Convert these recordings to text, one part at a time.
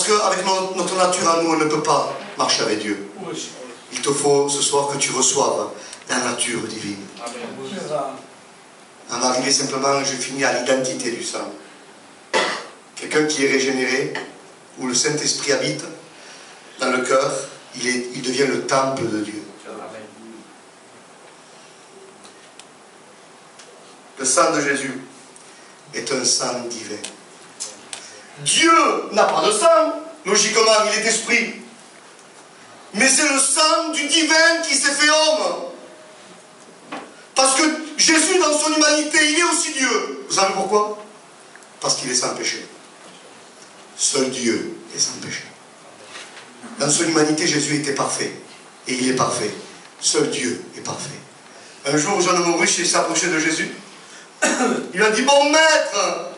qu'avec notre nature à nous, on ne peut pas marcher avec Dieu. Il te faut ce soir que tu reçoives la nature divine. On va arriver simplement, je finis, à l'identité du sang. Quelqu'un qui est régénéré, où le Saint-Esprit habite dans le cœur, il devient le temple de Dieu. Le sang de Jésus est un sang divin. Dieu n'a pas de sang, logiquement, il est esprit. Mais c'est le sang du divin qui s'est fait homme. Parce que Jésus, dans son humanité, il est aussi Dieu. Vous savez pourquoi? Parce qu'il est sans péché. Seul Dieu est sans péché. Dans son humanité, Jésus était parfait. Et il est parfait. Seul Dieu est parfait. Un jour, Jean de Maurice s'approchait de Jésus. Il a dit, bon maître.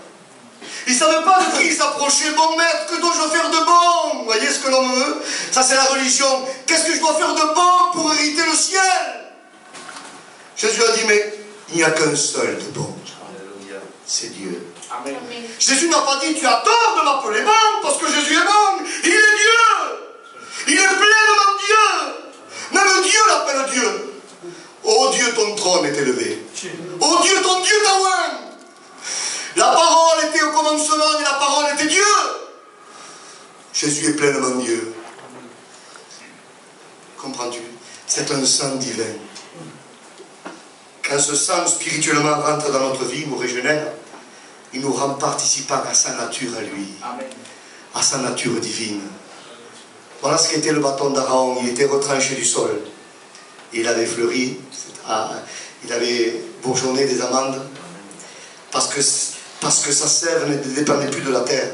Il ne savait pas de qui il s'approchait. Bon maître, que dois-je faire de bon? Vous voyez ce que l'homme veut? Ça, c'est la religion. Qu'est-ce que je dois faire de bon pour hériter le ciel? Jésus a dit, mais il n'y a qu'un seul de bon. C'est Dieu. Amen. Jésus n'a pas dit, tu as tort de m'appeler bon, parce que Jésus est bon. Il est Dieu. Il est pleinement Dieu. Même Dieu l'appelle Dieu. Oh Dieu, ton trône est élevé. Oh Dieu, ton Dieu t'a oint. La parole était au commencement et la parole était Dieu. Jésus est pleinement Dieu. Comprends-tu? C'est un sang divin. Quand ce sang spirituellement rentre dans notre vie, nous régénère, il nous rend participants à sa nature à lui. Amen. À sa nature divine. Voilà ce qu'était le bâton d'Aaron. Il était retranché du sol. Il avait fleuri, il avait bourgeonné des amandes, parce que sa sève ne dépendait plus de la terre.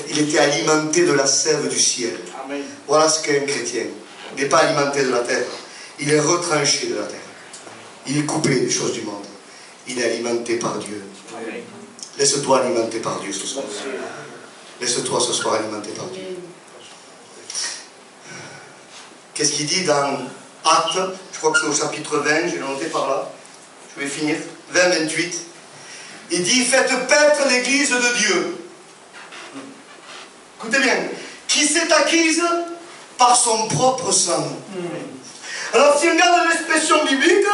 Il était alimenté de la sève du ciel. Amen. Voilà ce qu'est un chrétien. Il n'est pas alimenté de la terre. Il est retranché de la terre. Il est coupé des choses du monde. Il est alimenté par Dieu. Laisse-toi alimenter par Dieu ce soir. Laisse-toi ce soir alimenter par Dieu. Qu'est-ce qu'il dit dans Actes? Je crois que c'est au chapitre 20, j'ai noté par là. Je vais finir. 20-28. Il dit, faites paître l'église de Dieu. Écoutez bien. Qui s'est acquise par son propre sang. Alors si on regarde l'expression biblique,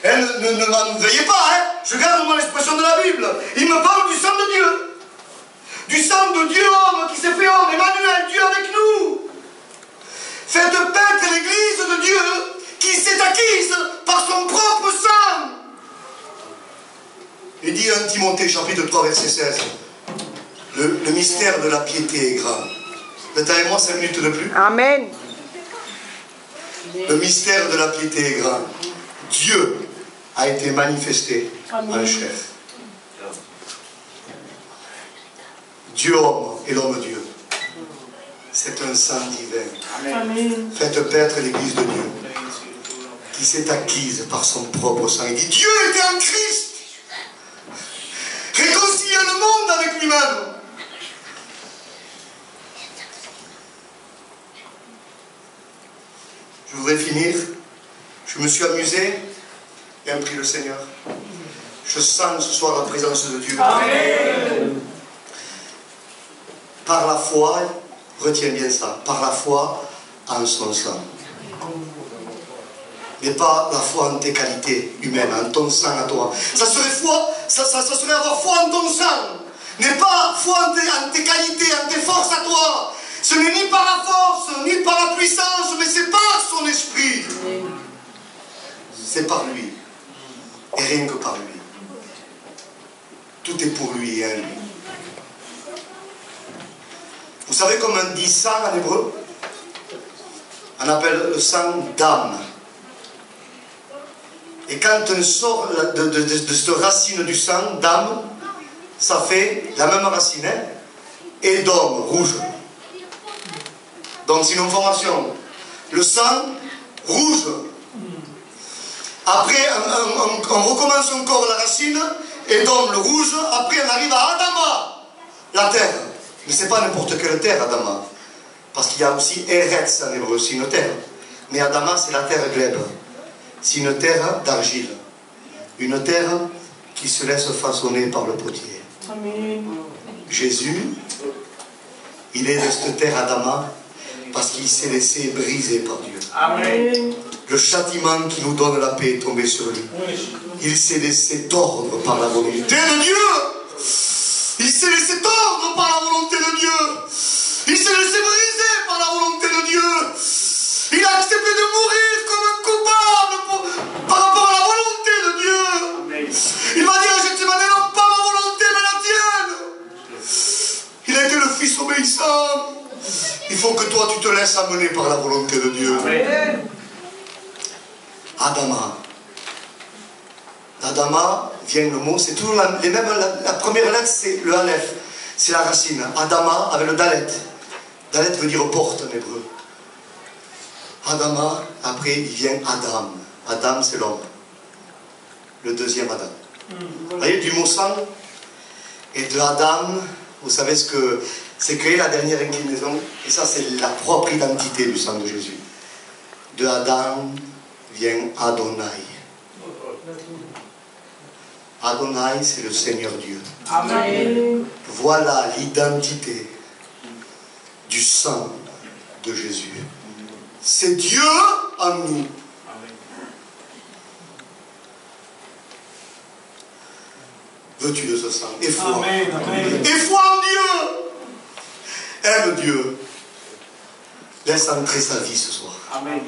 ne m'en veuillez pas, hein, je garde mon expression de la Bible. Il me parle du sang de Dieu. Du sang de Dieu homme qui s'est fait homme. Emmanuel, Dieu avec nous. Faites paître l'église de Dieu qui s'est acquise par son propre sang. Il dit à Timothée, chapitre 3, verset 16, le mystère de la piété est grand. Vous êtes avec moi 5 minutes de plus? Amen. Le mystère de la piété est grand. Dieu a été manifesté en chair. Dieu homme et l'homme Dieu. C'est un sang divin. Amen. Faites paître l'église de Dieu qui s'est acquise par son propre sang. Il dit, Dieu était en Christ, réconciliant le monde avec lui-même. Je voudrais finir. Je me suis amusé et prie le Seigneur. Je sens ce soir la présence de Dieu. Amen. Par la foi, retiens bien ça, par la foi en son sang. Mais pas la foi en tes qualités humaines, en ton sang à toi. Ça serait foi, ça serait avoir foi en ton sang. Mais pas foi en tes qualités, en tes forces à toi. Ce n'est ni par la force, ni par la puissance, mais c'est par son esprit. C'est par lui. Et rien que par lui. Tout est pour lui et à lui. Vous savez comment on dit sang en hébreu? On appelle le sang d'âme. Et quand on sort de cette racine du sang, d'âme, ça fait la même racine, hein? Édom, rouge. Donc c'est une formation. Le sang, rouge. Après, on recommence encore la racine, Édom, le rouge. Après, on arrive à Adama, la terre. Mais ce n'est pas n'importe quelle terre, Adama. Parce qu'il y a aussi Eretz en hébreu, c'est une terre. Mais Adama, c'est la terre glèbe. C'est une terre d'argile. Une terre qui se laisse façonner par le potier. Amen. Jésus, Il est de cette terre Adama parce qu'il s'est laissé briser par Dieu. Amen. Le châtiment qui nous donne la paix est tombé sur lui. Il s'est laissé tordre par la volonté de Dieu. Il s'est laissé tordre par la volonté de Dieu. Il s'est laissé briser par la volonté de Dieu. Il a accepté de mourir comme un coupable par rapport à la volonté de Dieu. Amen. Il va dire à Gethsémane, non pas ma volonté mais la tienne. Il a été le fils obéissant. Il faut que toi tu te laisses amener par la volonté de Dieu. Amen. Adama. Adama vient le mot, c'est toujours les mêmes. La première lettre c'est le Aleph, c'est la racine. Adama avec le Dalet. Dalet veut dire porte en hébreu. Adama, après il vient Adam. Adam c'est l'homme. Le deuxième Adam. Vous voyez, du mot sang et de Adam, vous savez ce que c'est créé la dernière inclinaison, et ça c'est la propre identité du sang de Jésus. De Adam vient Adonai. Adonai, c'est le Seigneur Dieu. Amen. Voilà l'identité du sang de Jésus. C'est Dieu en nous. Veux-tu de ce sang? Et foi. Amen. Amen. Et foi en Dieu. Aime Dieu. Laisse entrer sa vie ce soir. Amen.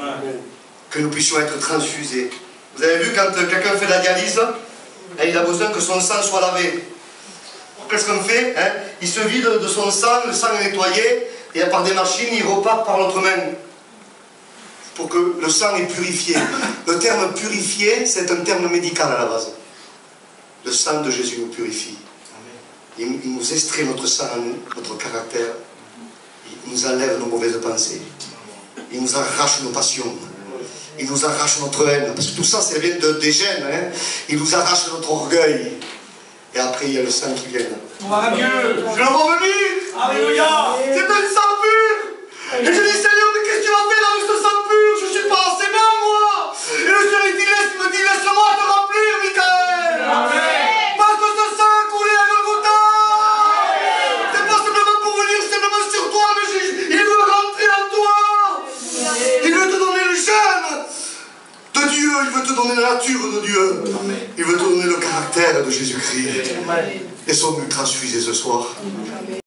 Que nous puissions être transfusés. Vous avez vu quand quelqu'un fait la dialyse, il a besoin que son sang soit lavé. Qu'est-ce qu'on fait? Il se vide de son sang, le sang est nettoyé, et par des machines, il repart par l'autre main. Pour que le sang est purifié. Le terme purifié, c'est un terme médical à la base. Le sang de Jésus nous purifie. Il nous extrait notre sang à nous, notre caractère. Il nous enlève nos mauvaises pensées. Il nous arrache nos passions. Il nous arrache notre haine. Parce que tout ça, ça vient des gènes. Il nous arrache notre orgueil. Et après, il y a le sang qui vient. Gloire à Dieu. Je le vois venir. Alléluia. C'est un sang pur. Et je dis, Seigneur, mais qu'est-ce que tu vas faire avec ce sang pur? Je ne suis pas assez bien, moi. Et le Seigneur, il me dit, laisse-moi te remplir, Michael. Amen. Parce que ce sang a coulé à Golgotha. C'est pas simplement pour venir simplement sur toi, mais il veut rentrer en toi. Il veut te donner le gène de Dieu. Il veut te donner la nature de Dieu. Il veut te donner le caractère de Jésus-Christ. Laissons-nous transfuser ce soir.